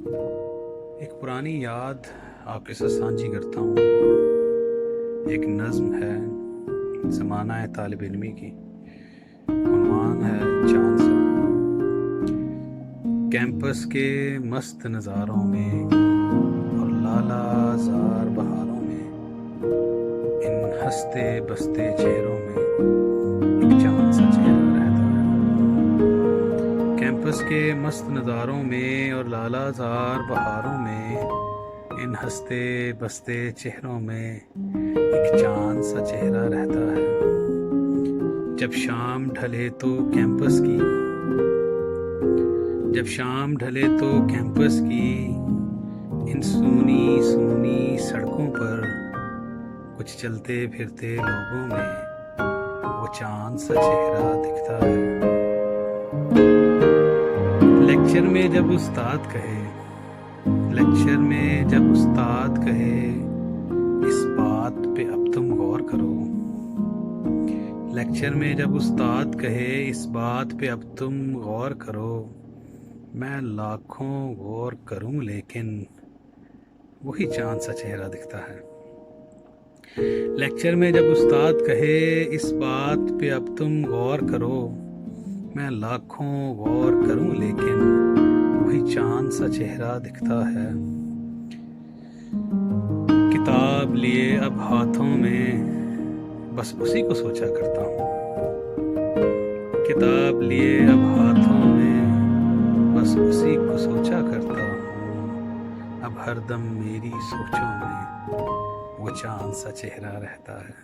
ایک پرانی یاد آپ کے ساتھ سانجھی کرتا ہوں. ایک نظم ہے زمانہ ہے طالب علمی کی، عنوان ہے چاند سا. کیمپس کے مست نظاروں میں اور لالا زار بہاروں میں، ان ہنستے بستے چہروں میں ایک چاند سا چہرہ رہتا ہے. کیمپس کے مست نظاروں میں اور لالا زار بہاروں میں، ان ہنستے بستے چہروں میں ایک چاند سا چہرہ رہتا ہے. جب شام ڈھلے تو کیمپس کی ان سونی سونی سڑکوں پر کچھ چلتے پھرتے لوگوں میں وہ چاند سا چہرہ دکھتا ہے. لیکچر میں جب استاد کہے اس بات پہ اب تم غور کرو. لیکچر میں جب استاد کہے اس بات پہ اب تم غور کرو، میں لاکھوں غور کروں لیکن وہی چاند سا چہرہ دکھتا ہے. لیکچر میں جب استاد کہے اس بات پہ اب تم غور کرو، میں لاکھوں غور کروں لیکن وہی چاند سا چہرہ دکھتا ہے. کتاب لیے اب ہاتھوں میں بس اسی کو سوچا کرتا ہوں. کتاب لیے اب ہاتھوں میں بس اسی کو سوچا کرتا ہوں. اب ہر دم میری سوچوں میں وہ چاند سا چہرہ رہتا ہے.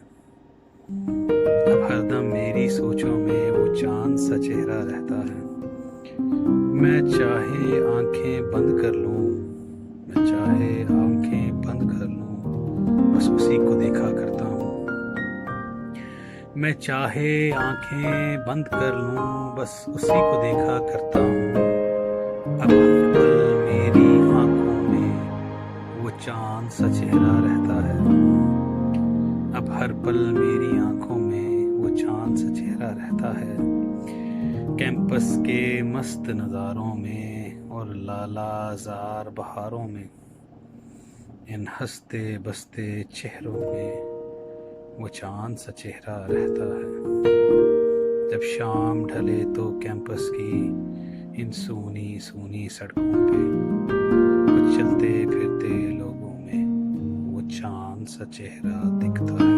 اب ہر دم میری سوچوں میں وہ چاند سا چہرہ رہتا ہے. میں چاہے آنکھیں بند کر لوں بس اسی کو دیکھا کرتا ہوں. میں چاہے آنکھیں بند کر لوں بس اسی کو دیکھا کرتا ہوں. اب ہر پل میری آنکھوں میں وہ چاند سا چہرہ رہتا ہے. اب ہر پل میری آنکھوں میں وہ چاند سا چہرہ رہتا ہے. کیمپس کے مست نظاروں میں اور لالا زار بہاروں میں، ان ہنستے بستے چہروں میں وہ چاند سا چہرہ رہتا ہے. جب شام ڈھلے تو کیمپس کی ان سونی سونی سڑکوں پہ کچھ چلتے پھرتے لوگوں میں وہ چاند سا چہرہ دکھتا ہے.